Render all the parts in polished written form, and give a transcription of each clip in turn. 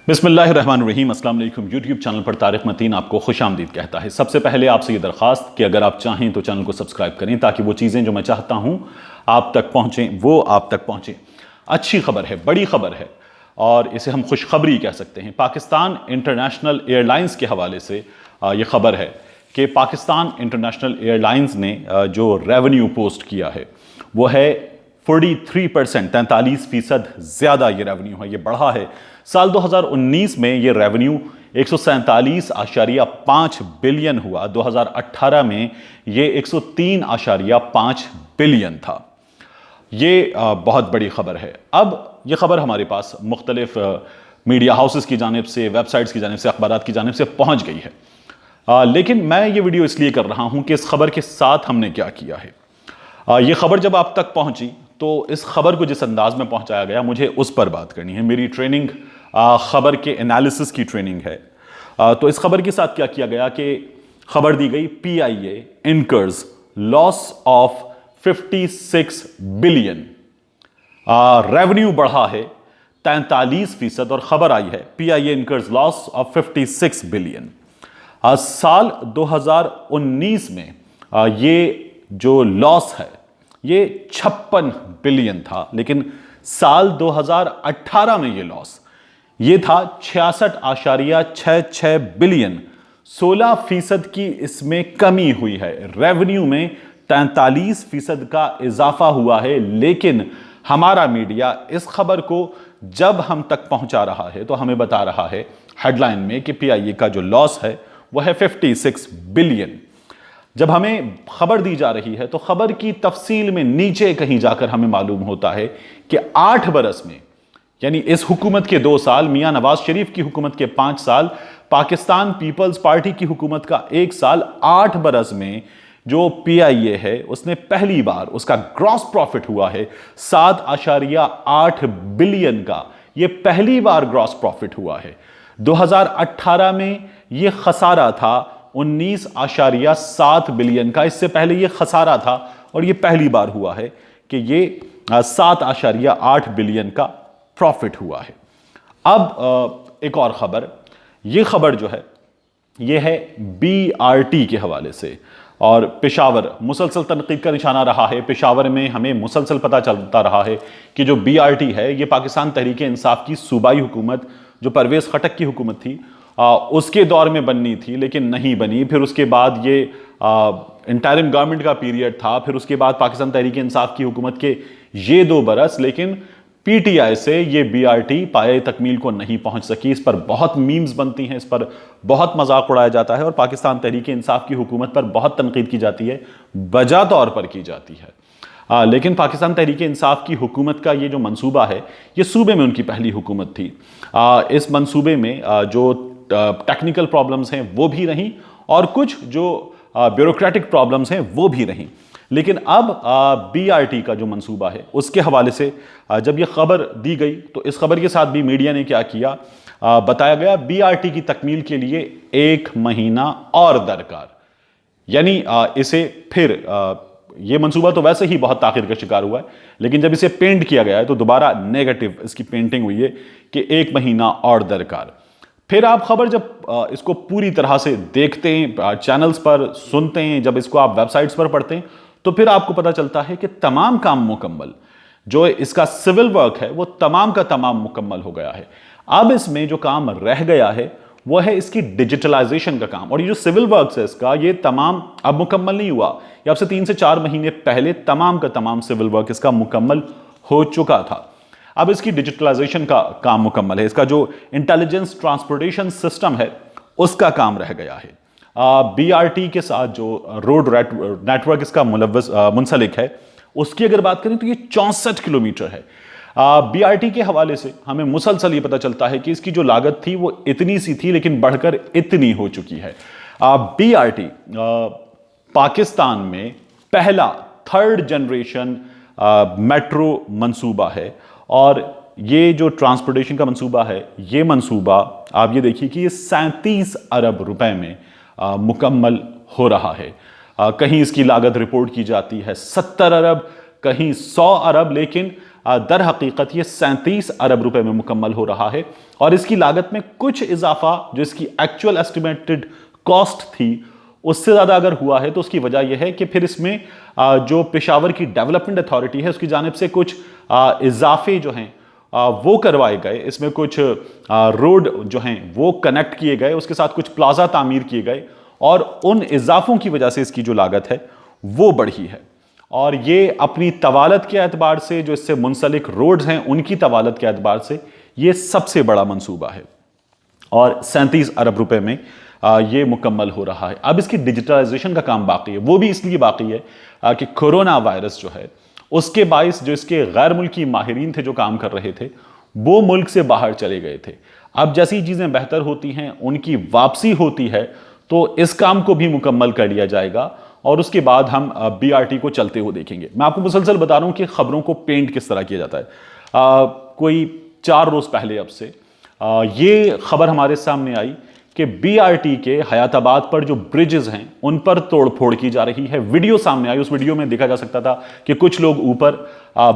بسم اللہ الرحمن الرحیم۔ السلام علیکم۔ یوٹیوب چینل پر طارق متین آپ کو خوش آمدید کہتا ہے۔ سب سے پہلے آپ سے یہ درخواست کہ اگر آپ چاہیں تو چینل کو سبسکرائب کریں تاکہ وہ چیزیں جو میں چاہتا ہوں آپ تک پہنچیں وہ آپ تک پہنچیں۔ اچھی خبر ہے، بڑی خبر ہے اور اسے ہم خوشخبری کہہ سکتے ہیں۔ پاکستان انٹرنیشنل ایئر لائنز کے حوالے سے یہ خبر ہے کہ پاکستان انٹرنیشنل ایئر لائنز نے جو ریونیو پوسٹ کیا ہے وہ ہے 43%، 43% زیادہ یہ ریونیو ہے، یہ بڑھا ہے۔ سال 2019 میں یہ ریونیو 147.5 بلین ہوا، 2018 میں یہ 103.5 بلین تھا۔ یہ بہت بڑی خبر ہے۔ اب یہ خبر ہمارے پاس مختلف میڈیا ہاؤسز کی جانب سے، ویب سائٹس کی جانب سے، اخبارات کی جانب سے پہنچ گئی ہے، لیکن میں یہ ویڈیو اس لیے کر رہا ہوں کہ اس خبر کے ساتھ ہم نے کیا کیا ہے۔ یہ خبر جب آپ تک پہنچی تو اس خبر کو جس انداز میں پہنچایا گیا مجھے اس پر بات کرنی ہے۔ میری ٹریننگ خبر کے انالیسس کی ٹریننگ ہے، تو اس خبر کے ساتھ کیا کیا گیا کہ خبر دی گئی PIA incurs loss of 56 billion, revenue بڑھا ہے 43% اور خبر آئی ہے PIA incurs loss of 56 billion. سال 2019 میں یہ جو لاس ہے یہ 56 بلین تھا، لیکن سال 2018 میں یہ لاس یہ تھا 66.66 بلین، 16% کی اس میں کمی ہوئی ہے۔ ریونیو میں 43% کا اضافہ ہوا ہے، لیکن ہمارا میڈیا اس خبر کو جب ہم تک پہنچا رہا ہے تو ہمیں بتا رہا ہے ہیڈ لائن میں کہ PIA کا جو لاس ہے وہ ہے 56 بلین۔ جب ہمیں خبر دی جا رہی ہے تو خبر کی تفصیل میں نیچے کہیں جا کر ہمیں معلوم ہوتا ہے کہ 8 برس میں، یعنی اس حکومت کے 2 سال، میاں نواز شریف کی حکومت کے 5 سال، پاکستان پیپلز پارٹی کی حکومت کا 1 سال، 8 برس میں جو PIA ہے اس نے پہلی بار اس کا گراس پروفٹ ہوا ہے 7.8 بلین کا۔ یہ پہلی بار گراس پروفٹ ہوا ہے۔ 2018 میں یہ خسارہ تھا 19.7 بلین کا، اس سے پہلے یہ خسارہ تھا اور یہ پہلی بار ہوا ہے کہ یہ 7.8 بلین کا پروفٹ ہوا ہے۔ اب ایک اور خبر، یہ خبر جو ہے یہ ہے BRT کے حوالے سے، اور پشاور مسلسل تنقید کا نشانہ رہا ہے۔ پشاور میں ہمیں مسلسل پتہ چلتا رہا ہے کہ جو BRT ہے یہ پاکستان تحریک انصاف کی صوبائی حکومت جو پرویز خٹک کی حکومت تھی اس کے دور میں بننی تھی لیکن نہیں بنی۔ پھر اس کے بعد یہ انٹرم گورنمنٹ کا پیریڈ تھا، پھر اس کے بعد پاکستان تحریک انصاف کی حکومت کے یہ 2 برس، لیکن PTI سے یہ BRT پایۂ تکمیل کو نہیں پہنچ سکی۔ اس پر بہت میمز بنتی ہیں، اس پر بہت مذاق اڑایا جاتا ہے اور پاکستان تحریک انصاف کی حکومت پر بہت تنقید کی جاتی ہے، بجا طور پر کی جاتی ہے، لیکن پاکستان تحریک انصاف کی حکومت کا یہ جو منصوبہ ہے یہ صوبے میں ان کی پہلی حکومت تھی۔ اس منصوبے میں جو ٹیکنیکل پرابلمز ہیں وہ بھی رہیں اور کچھ جو بیوروکریٹک پرابلمز ہیں وہ بھی رہیں، لیکن اب BRT کا جو منصوبہ ہے اس کے حوالے سے جب یہ خبر دی گئی تو اس خبر کے ساتھ بھی میڈیا نے کیا کیا، بتایا گیا BRT کی تکمیل کے لیے 1 مہینہ اور درکار، یعنی اسے پھر یہ منصوبہ تو ویسے ہی بہت تاخیر کا شکار ہوا ہے، لیکن جب اسے پینٹ کیا گیا ہے تو دوبارہ نیگیٹو اس کی پینٹنگ ہوئی ہے کہ 1 مہینہ اور درکار۔ پھر آپ خبر جب اس کو پوری طرح سے دیکھتے ہیں، چینلز پر سنتے ہیں، جب اس کو آپ ویب سائٹس پر پڑھتے ہیں تو پھر آپ کو پتہ چلتا ہے کہ تمام کام مکمل، جو اس کا سول ورک ہے وہ تمام کا تمام مکمل ہو گیا ہے۔ اب اس میں جو کام رہ گیا ہے وہ ہے اس کی ڈیجیٹلائزیشن کا کام، اور یہ جو سول ورکس ہے اس کا یہ تمام اب مکمل نہیں ہوا، یہ اب سے 3 سے 4 مہینے پہلے تمام کا تمام سول ورک اس کا مکمل ہو چکا تھا۔ اب اس کی ڈیجیٹلائزیشن کا کام مکمل ہے، اس کا جو انٹیلیجنس ٹرانسپورٹیشن سسٹم ہے اس کا کام رہ گیا ہے۔ BRT کے ساتھ جو روڈ نیٹ ورک اس کا منسلک ہے اس کی اگر بات کریں تو یہ 64 کلومیٹر ہے۔ BRT کے حوالے سے ہمیں مسلسل یہ پتہ چلتا ہے کہ اس کی جو لاگت تھی وہ اتنی سی تھی لیکن بڑھ کر اتنی ہو چکی ہے۔ BRT پاکستان میں پہلا 3rd جنریشن میٹرو منصوبہ ہے، اور یہ جو ٹرانسپورٹیشن کا منصوبہ ہے یہ منصوبہ آپ یہ دیکھیے کہ یہ 37 ارب روپے میں مکمل ہو رہا ہے۔ کہیں اس کی لاگت رپورٹ کی جاتی ہے 70 ارب، کہیں 100 ارب، لیکن در حقیقت یہ 37 ارب روپے میں مکمل ہو رہا ہے، اور اس کی لاگت میں کچھ اضافہ جو اس کی ایکچوئل ایسٹیمیٹڈ کاسٹ تھی اس سے زیادہ اگر ہوا ہے تو اس کی وجہ یہ ہے کہ پھر اس میں جو پشاور کی ڈیولپمنٹ اتھارٹی ہے اس کی جانب سے کچھ اضافے جو ہیں وہ کروائے گئے، اس میں کچھ روڈ جو ہیں وہ کنیکٹ کیے گئے، اس کے ساتھ کچھ پلازا تعمیر کیے گئے، اور ان اضافوں کی وجہ سے اس کی جو لاگت ہے وہ بڑھی ہے۔ اور یہ اپنی طوالت کے اعتبار سے جو اس سے منسلک روڈز ہیں ان کی طوالت کے اعتبار سے یہ سب سے بڑا منصوبہ ہے، اور 37 ارب روپے میں یہ مکمل ہو رہا ہے۔ اب اس کی ڈیجیٹلائزیشن کا کام باقی ہے، وہ بھی اس لیے باقی ہے کہ کورونا وائرس جو ہے اس کے باعث جو اس کے غیر ملکی ماہرین تھے جو کام کر رہے تھے وہ ملک سے باہر چلے گئے تھے۔ اب جیسی چیزیں بہتر ہوتی ہیں، ان کی واپسی ہوتی ہے، تو اس کام کو بھی مکمل کر لیا جائے گا، اور اس کے بعد ہم بی آر ٹی کو چلتے ہوئے دیکھیں گے۔ میں آپ کو مسلسل بتا رہا ہوں کہ خبروں کو پینٹ کس طرح کیا جاتا ہے۔ کوئی 4 روز پہلے اب سے یہ خبر ہمارے سامنے آئی کہ بی آر ٹی کے حیات آباد پر جو برجز ہیں ان پر توڑ پھوڑ کی جا رہی ہے۔ ویڈیو سامنے آئی، اس ویڈیو میں دیکھا جا سکتا تھا کہ کچھ لوگ اوپر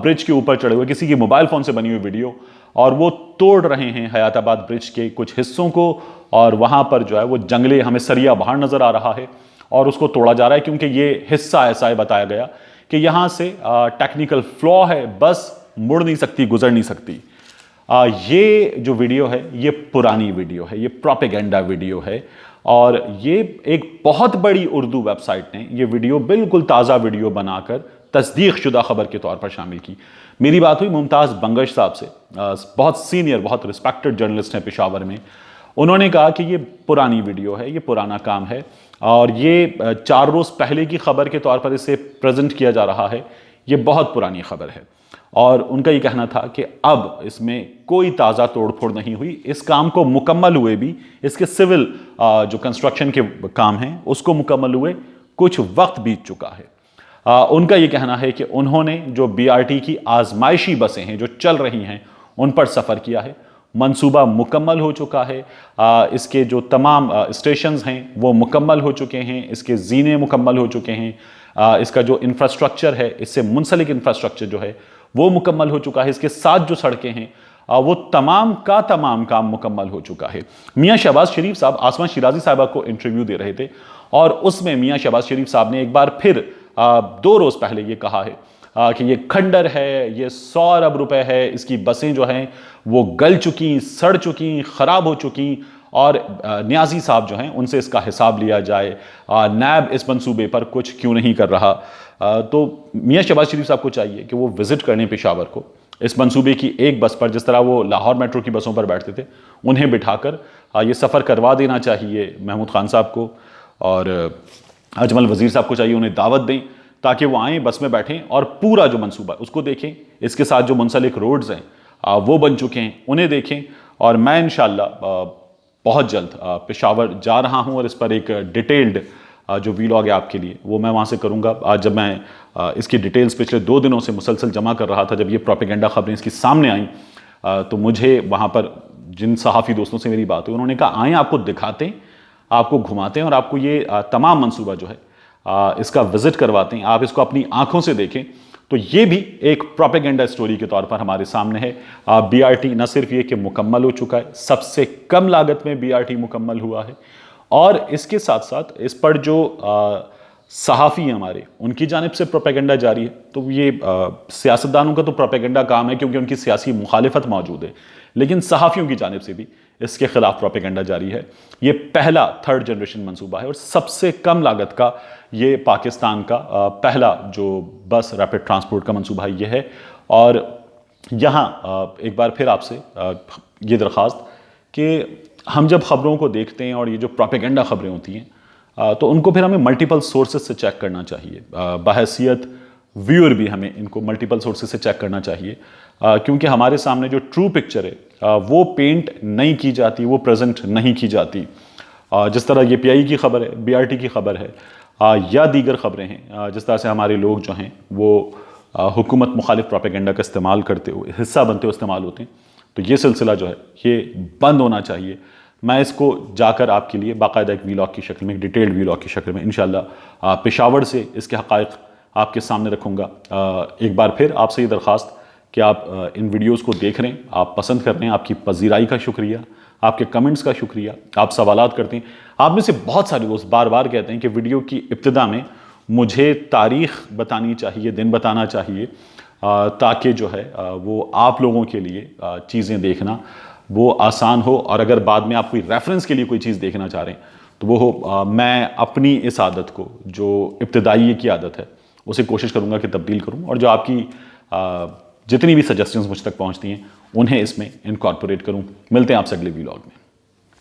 برج کے اوپر چڑھے ہوئے، کسی کی موبائل فون سے بنی ہوئی ویڈیو، اور وہ توڑ رہے ہیں حیات آباد برج کے کچھ حصوں کو، اور وہاں پر جو ہے وہ جنگلے ہمیں سریا باہر نظر آ رہا ہے اور اس کو توڑا جا رہا ہے، کیونکہ یہ حصہ ایسا ہے بتایا گیا کہ یہاں سے ٹیکنیکل فلو ہے، بس مڑ نہیں سکتی، گزر نہیں سکتی۔ یہ جو ویڈیو ہے یہ پرانی ویڈیو ہے، یہ پروپیگنڈا ویڈیو ہے، اور یہ ایک بہت بڑی اردو ویب سائٹ نے یہ ویڈیو بالکل تازہ ویڈیو بنا کر تصدیق شدہ خبر کے طور پر شامل کی۔ میری بات ہوئی ممتاز بنگش صاحب سے، بہت سینئر، بہت ریسپیکٹڈ جرنلسٹ ہیں پشاور میں۔ انہوں نے کہا کہ یہ پرانی ویڈیو ہے، یہ پرانا کام ہے، اور یہ 4 روز پہلے کی خبر کے طور پر اسے پریزنٹ کیا جا رہا ہے، یہ بہت پرانی خبر ہے۔ اور ان کا یہ کہنا تھا کہ اب اس میں کوئی تازہ توڑ پھوڑ نہیں ہوئی، اس کام کو مکمل ہوئے بھی، اس کے سول جو کنسٹرکشن کے کام ہیں اس کو مکمل ہوئے کچھ وقت بیت چکا ہے۔ ان کا یہ کہنا ہے کہ انہوں نے جو بی آر ٹی کی آزمائشی بسیں ہیں جو چل رہی ہیں ان پر سفر کیا ہے، منصوبہ مکمل ہو چکا ہے، اس کے جو تمام اسٹیشنز ہیں وہ مکمل ہو چکے ہیں، اس کے زینے مکمل ہو چکے ہیں، اس کا جو انفراسٹرکچر ہے، اس سے منسلک انفراسٹرکچر جو ہے وہ مکمل ہو چکا ہے، اس کے ساتھ جو سڑکیں ہیں وہ تمام کا تمام کام مکمل ہو چکا ہے۔ میاں شہباز شریف صاحب آسماں شیرازی صاحبہ کو انٹرویو دے رہے تھے، اور اس میں میاں شہباز شریف صاحب نے ایک بار پھر 2 روز پہلے یہ کہا ہے کہ یہ کھنڈر ہے، یہ 100 ارب روپے ہے، اس کی بسیں جو ہیں وہ گل چکی، سڑ چکی، خراب ہو چکی، اور نیازی صاحب جو ہیں ان سے اس کا حساب لیا جائے، نیب اس منصوبے پر کچھ کیوں نہیں کر رہا۔ تو میاں شہباز شریف صاحب کو چاہیے کہ وہ وزٹ کرنے پشاور کو، اس منصوبے کی ایک بس پر، جس طرح وہ لاہور میٹرو کی بسوں پر بیٹھتے تھے، انہیں بٹھا کر یہ سفر کروا دینا چاہیے محمود خان صاحب کو، اور اجمل وزیر صاحب کو چاہیے انہیں دعوت دیں تاکہ وہ آئیں، بس میں بیٹھیں اور پورا جو منصوبہ اس کو دیکھیں، اس کے ساتھ جو منسلک روڈز ہیں وہ بن چکے ہیں انہیں دیکھیں۔ اور میں انشاءاللہ بہت جلد پشاور جا رہا ہوں، اور اس پر ایک ڈیٹیلڈ جو ویلاگ ہے آپ کے لیے وہ میں وہاں سے کروں گا۔ آج جب میں اس کی ڈیٹیلز پچھلے 2 دنوں سے مسلسل جمع کر رہا تھا، جب یہ پروپیگنڈا خبریں اس کی سامنے آئیں تو مجھے وہاں پر جن صحافی دوستوں سے میری بات ہوئی انہوں نے کہا آئیں، آپ کو دکھاتے ہیں، آپ کو گھماتے ہیں، اور آپ کو یہ تمام منصوبہ جو ہے اس کا وزٹ کرواتے ہیں، آپ اس کو اپنی آنکھوں سے دیکھیں۔ تو یہ بھی ایک پروپیگنڈا سٹوری کے طور پر ہمارے سامنے ہے۔ بی آر ٹی نہ صرف یہ کہ مکمل ہو چکا ہے، سب سے کم لاگت میں بی آر ٹی مکمل ہوا ہے، اور اس کے ساتھ ساتھ اس پر جو صحافی ہیں ہمارے، ان کی جانب سے پروپیگنڈا جاری ہے۔ تو یہ سیاستدانوں کا تو پروپیگنڈا کام ہے کیونکہ ان کی سیاسی مخالفت موجود ہے، لیکن صحافیوں کی جانب سے بھی اس کے خلاف پروپیگنڈا جاری ہے۔ یہ پہلا 3rd جنریشن منصوبہ ہے، اور سب سے کم لاگت کا یہ پاکستان کا پہلا جو بس ریپڈ ٹرانسپورٹ کا منصوبہ ہے یہ ہے۔ اور یہاں ایک بار پھر آپ سے یہ درخواست کہ ہم جب خبروں کو دیکھتے ہیں اور یہ جو پروپیگنڈا خبریں ہوتی ہیں تو ان کو پھر ہمیں ملٹیپل سورسز سے چیک کرنا چاہیے، بحیثیت ویور بھی ہمیں ان کو ملٹیپل سورسز سے چیک کرنا چاہیے، کیونکہ ہمارے سامنے جو ٹرو پکچر ہے وہ پینٹ نہیں کی جاتی، وہ پریزنٹ نہیں کی جاتی۔ جس طرح یہ پی آئی کی خبر ہے، بی آر ٹی کی خبر ہے، یا دیگر خبریں ہیں، جس طرح سے ہمارے لوگ جو ہیں وہ حکومت مخالف پروپیگنڈا کا استعمال کرتے ہوئے، حصہ بنتے ہوئے استعمال ہوتے ہیں، تو یہ سلسلہ جو ہے یہ بند ہونا چاہیے۔ میں اس کو جا کر آپ کے لیے باقاعدہ ایک ویلاگ کی شکل میں، ایک ڈیٹیلڈ ویلاگ کی شکل میں انشاءاللہ پشاور سے اس کے حقائق آپ کے سامنے رکھوں گا۔ ایک بار پھر آپ سے یہ درخواست کہ آپ ان ویڈیوز کو دیکھ رہے ہیں، آپ پسند کر رہے ہیں، آپ کی پذیرائی کا شکریہ، آپ کے کمنٹس کا شکریہ، آپ سوالات کرتے ہیں۔ آپ میں سے بہت سارے دوست بار بار کہتے ہیں کہ ویڈیو کی ابتدا میں مجھے تاریخ بتانی چاہیے، دن بتانا چاہیے، تاکہ جو ہے وہ آپ لوگوں کے لیے چیزیں دیکھنا وہ آسان ہو، اور اگر بعد میں آپ کوئی ریفرنس کے لیے کوئی چیز دیکھنا چاہ رہے ہیں تو وہ ہو۔ میں اپنی اس عادت کو، جو ابتدائی کی عادت ہے، اسے کوشش کروں گا کہ تبدیل کروں، اور جو آپ کی جتنی بھی سجیسٹنز مجھ تک پہنچتی ہیں انہیں اس میں انکارپوریٹ کروں۔ ملتے ہیں آپ سے اگلے ویلاگ میں۔